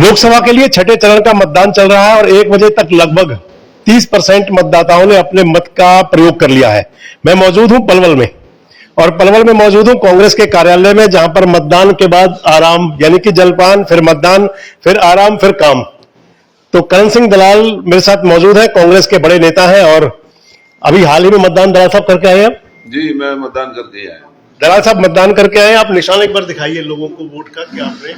लोकसभा के लिए छठे चरण का मतदान चल रहा है और 1 बजे तक लगभग 30% मतदाताओं ने अपने मत का प्रयोग कर लिया है। मैं मौजूद हूं पलवल में और पलवल में मौजूद हूं कांग्रेस के कार्यालय में, जहां पर मतदान के बाद आराम यानी कि जलपान, फिर मतदान, फिर आराम, फिर काम। तो करण सिंह दलाल मेरे साथ मौजूद है, कांग्रेस के बड़े नेता हैं और अभी हाल ही में मतदान दलाल साहब करके आए आप? जी, मैं मतदान करके आया। दलाल साहब मतदान करके आए, आप निशान एक बार दिखाइए लोगों को वोट का कि आपने।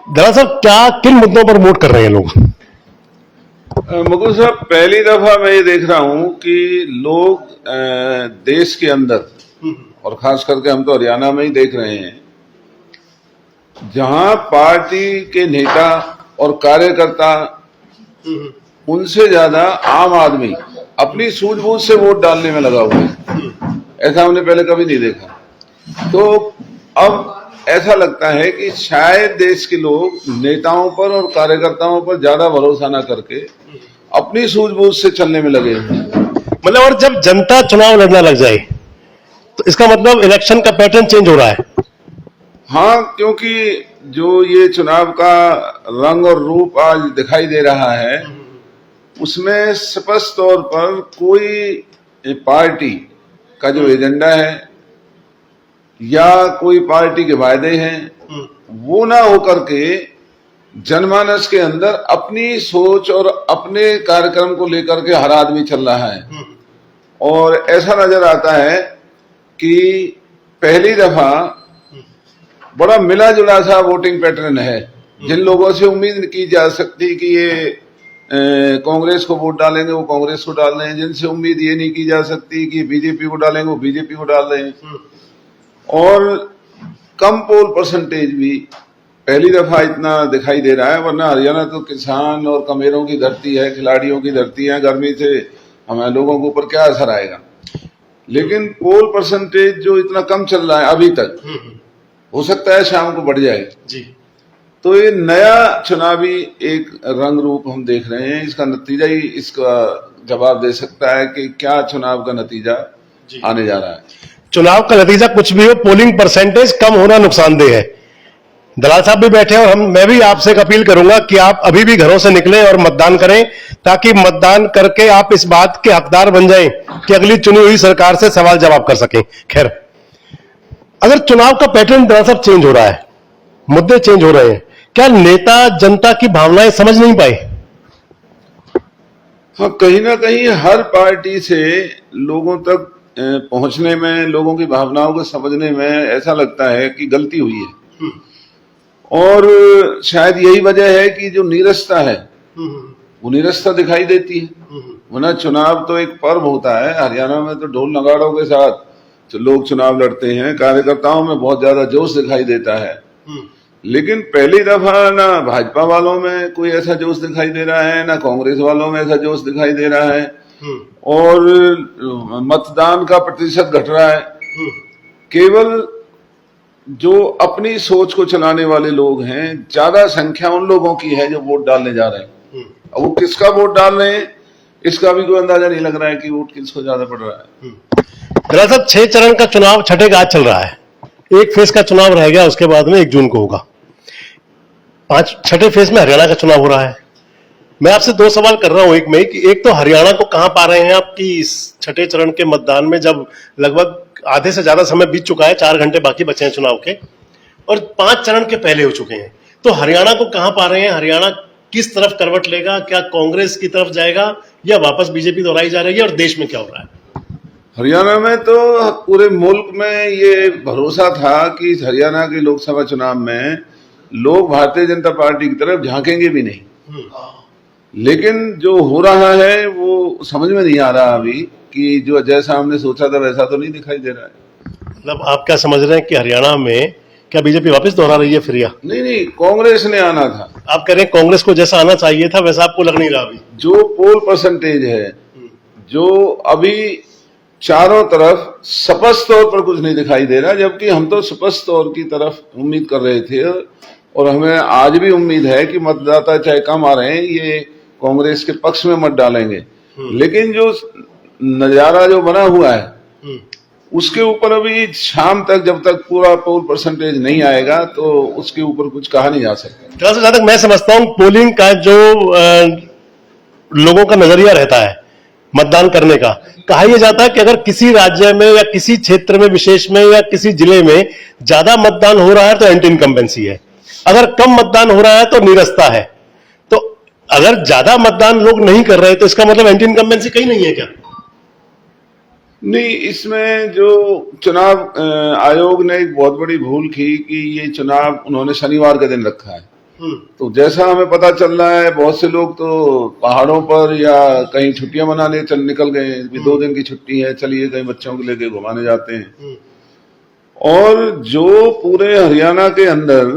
दलाल साहब क्या किन मुद्दों पर वोट कर रहे हैं लोग? मुकुल साहब, पहली दफा मैं ये देख रहा हूं कि लोग देश के अंदर और खास करके हम तो हरियाणा में ही देख रहे हैं, जहां पार्टी के नेता और कार्यकर्ता उनसे ज्यादा आम आदमी अपनी सूझबूझ से वोट डालने में लगा हुआ है। ऐसा हमने पहले कभी नहीं देखा। तो अब ऐसा लगता है कि शायद देश के लोग नेताओं पर और कार्यकर्ताओं पर ज्यादा भरोसा ना करके अपनी सूझबूझ से चलने में लगे हुए हैं। मतलब और जब जनता चुनाव लड़ना लग जाए तो इसका मतलब इलेक्शन का पैटर्न चेंज हो रहा है। हाँ, क्योंकि जो ये चुनाव का रंग और रूप आज दिखाई दे रहा है, उसमें स्पष्ट तौर पर कोई पार्टी का जो एजेंडा है या कोई पार्टी के वायदे हैं, वो ना होकर के जनमानस के अंदर अपनी सोच और अपने कार्यक्रम को लेकर के हर आदमी चल रहा है। और ऐसा नजर आता है कि पहली दफा बड़ा मिला जुला सा वोटिंग पैटर्न है। जिन लोगों से उम्मीद की जा सकती कि ये कांग्रेस को वोट डालेंगे, वो कांग्रेस को डाल रहे हैं। जिनसे उम्मीद ये नहीं की जा सकती कि बीजेपी को डालेंगे, वो बीजेपी को डाल रहे हैं। और कम पोल परसेंटेज भी पहली दफा इतना दिखाई दे रहा है, वरना हरियाणा तो किसान और कमेरों की धरती है, खिलाड़ियों की धरती है। गर्मी से हमारे लोगों के ऊपर क्या असर आएगा? लेकिन पोल परसेंटेज जो इतना कम चल रहा है अभी तक, हो सकता है शाम को बढ़ जाए जी। तो ये नया चुनावी एक रंग रूप हम देख रहे हैं। इसका नतीजा ही इसका जवाब दे सकता है कि क्या चुनाव का नतीजा आने जा रहा है। चुनाव का नतीजा कुछ भी हो, पोलिंग परसेंटेज कम होना नुकसानदेह है। दलाल साहब भी बैठे हैं और मैं भी आपसे एक अपील करूंगा कि आप अभी भी घरों से निकलें और मतदान करें, ताकि मतदान करके आप इस बात के हकदार बन जाएं कि अगली चुनी हुई सरकार से सवाल जवाब कर सकें। खैर, अगर चुनाव का पैटर्न दलाल साहब चेंज हो रहा है, मुद्दे चेंज हो रहे हैं, क्या नेता जनता की भावनाएं समझ नहीं पाए? हाँ, कहीं ना कहीं हर पार्टी से लोगों तक पहुंचने में, लोगों की भावनाओं को समझने में ऐसा लगता है कि गलती हुई है। और शायद यही वजह है कि जो नीरसता है वो नीरसता दिखाई देती है। वरना चुनाव तो एक पर्व होता है। हरियाणा में तो ढोल नगाड़ों के साथ जो लोग चुनाव लड़ते हैं, कार्यकर्ताओं में बहुत ज्यादा जोश दिखाई देता है। लेकिन पहली दफा ना भाजपा वालों में कोई ऐसा जोश दिखाई दे रहा है, ना कांग्रेस वालों में ऐसा जोश दिखाई दे रहा है। और मतदान का प्रतिशत घट रहा है। केवल जो अपनी सोच को चलाने वाले लोग हैं, ज्यादा संख्या उन लोगों की है जो वोट डालने जा रहे हैं। अब वो किसका वोट डाल रहे हैं इसका भी कोई अंदाजा नहीं लग रहा है कि वोट किसको ज्यादा पड़ रहा है। दरअसल साहब, 6 चरण का चुनाव छठे का आज चल रहा है। एक फेज का चुनाव रह गया, उसके बाद में 1 जून को होगा। छठे फेज में हरियाणा का चुनाव हो रहा है। मैं आपसे 2 सवाल कर रहा हूं एक में कि एक तो हरियाणा को कहां पा रहे हैं आप कि इस छठे चरण के मतदान में, जब लगभग आधे से ज्यादा समय बीत चुका है, 4 घंटे बाकी बचे हैं चुनाव के और 5 चरण के पहले हो चुके हैं, तो हरियाणा को कहां पा रहे हैं? हरियाणा किस तरफ करवट लेगा? क्या कांग्रेस की तरफ जाएगा या वापस बीजेपी दोहराई जा रही है? और देश में क्या हो रहा है? हरियाणा में तो पूरे मुल्क में ये भरोसा था कि हरियाणा के लोकसभा चुनाव में लोग भारतीय जनता पार्टी की तरफ झांकेंगे भी नहीं। लेकिन जो हो रहा है वो समझ में नहीं आ रहा अभी कि जो जैसा हमने सोचा था वैसा तो नहीं दिखाई दे रहा है। मतलब आप क्या समझ रहे हैं कि हरियाणा में क्या बीजेपी वापस दोहरा रही है फिर? या नहीं, कांग्रेस ने आना था। आप कह रहे हैं कांग्रेस को जैसा आना चाहिए था वैसा आपको लग नहीं रहा अभी? जो पोल परसेंटेज है, जो अभी चारों तरफ स्पष्ट तौर पर कुछ नहीं दिखाई दे रहा, जबकि हम तो स्पष्ट तौर की तरफ उम्मीद कर रहे थे और हमें आज भी उम्मीद है कि मतदाता चाहे कम आ रहे हैं, ये कांग्रेस के पक्ष में मत डालेंगे। लेकिन जो नजारा जो बना हुआ है उसके ऊपर अभी शाम तक जब तक पूरा पोल परसेंटेज नहीं आएगा तो उसके ऊपर कुछ कहा नहीं जा सकता। जहां तक मैं समझता हूं पोलिंग का जो लोगों का नजरिया रहता है मतदान करने का, कहा यह जाता है कि अगर किसी राज्य में या किसी क्षेत्र में विशेष में या किसी जिले में ज्यादा मतदान हो रहा है तो एंटी इनकम्बेंसी है, अगर कम मतदान हो रहा है तो निरस्ता है। तो अगर ज्यादा मतदान लोग नहीं कर रहे तो इसका मतलब एंटी इनकम्बेंसी कहीं नहीं है क्या? नहीं, इसमें जो चुनाव आयोग ने एक बहुत बड़ी भूल की कि ये चुनाव उन्होंने शनिवार के दिन रखा है। तो जैसा हमें पता चल रहा है बहुत से लोग तो पहाड़ों पर या कहीं छुट्टियां मनाने निकल गए, 2 दिन की छुट्टी है, चलिए कहीं बच्चों को लेके घुमाने जाते हैं। और जो पूरे हरियाणा के अंदर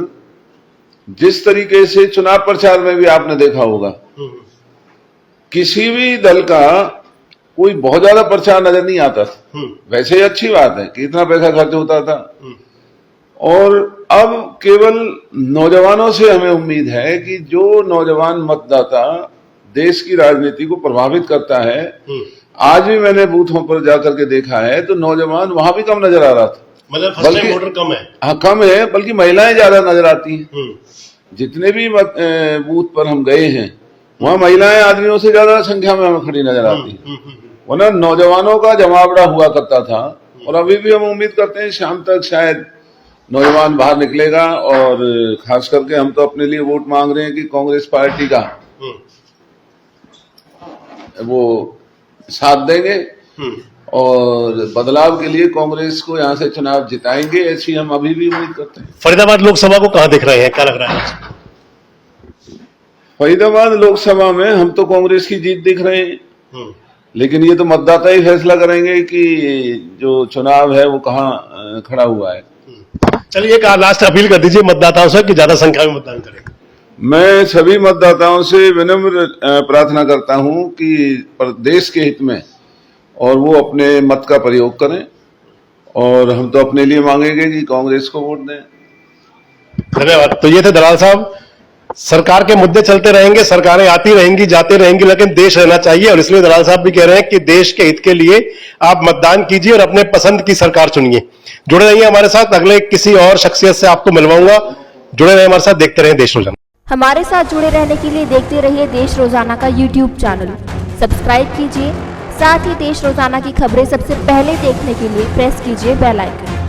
जिस तरीके से चुनाव प्रचार में भी आपने देखा होगा, किसी भी दल का कोई बहुत ज्यादा प्रचार नजर नहीं आता था। वैसे ही अच्छी बात है कि इतना पैसा खर्च होता था, और अब केवल नौजवानों से हमें उम्मीद है कि जो नौजवान मतदाता देश की राजनीति को प्रभावित करता है, आज भी मैंने बूथों पर जाकर के देखा है तो नौजवान वहां भी कम नजर आ रहा था। मतलब फर्स्ट टाइम वोटर कम है? हाँ, कम है, बल्कि महिलाएं ज्यादा नजर आती हैं। जितने भी बूथ पर हम गए हैं वहां महिलाएं आदमियों से ज्यादा संख्या में हमें खड़ी नजर आती हैं। वरना नौजवानों का जमावड़ा हुआ करता था, और अभी भी हम उम्मीद करते हैं शाम तक शायद नौजवान बाहर निकलेगा। और खास करके हम तो अपने लिए वोट मांग रहे हैं कि कांग्रेस पार्टी का वो साथ देंगे और बदलाव के लिए कांग्रेस को यहां से चुनाव जिताएंगे, ऐसी हम अभी भी उम्मीद करते हैं। फरीदाबाद लोकसभा को कहां दिख रहे हैं, क्या लग रहा है? फरीदाबाद लोकसभा में हम तो कांग्रेस की जीत दिख रहे हैं, लेकिन ये तो मतदाता ही फैसला करेंगे कि जो चुनाव है वो कहाँ खड़ा हुआ है। चलिए एक लास्ट अपील कर दीजिए मतदाताओं से कि ज्यादा संख्या में मतदान करें। मैं सभी मतदाताओं से विनम्र प्रार्थना करता हूं कि देश के हित में और वो अपने मत का प्रयोग करें, और हम तो अपने लिए मांगेंगे कि कांग्रेस को वोट दें। धन्यवाद। तो ये थे दलाल साहब। सरकार के मुद्दे चलते रहेंगे, सरकारें आती रहेंगी जाती रहेंगी, लेकिन देश रहना चाहिए, और इसलिए दलाल साहब भी कह रहे हैं कि देश के हित के लिए आप मतदान कीजिए और अपने पसंद की सरकार चुनिए। जुड़े रहिए हमारे साथ, अगले किसी और शख्सियत से आपको मिलवाऊंगा। जुड़े रहिए हमारे साथ, देखते रहें देश रोजाना। हमारे साथ जुड़े रहने के लिए देखते रहिए देश रोजाना का YouTube चैनल सब्सक्राइब कीजिए। साथ ही देश रोजाना की खबरें सबसे पहले देखने के लिए प्रेस कीजिए बेल आइकन।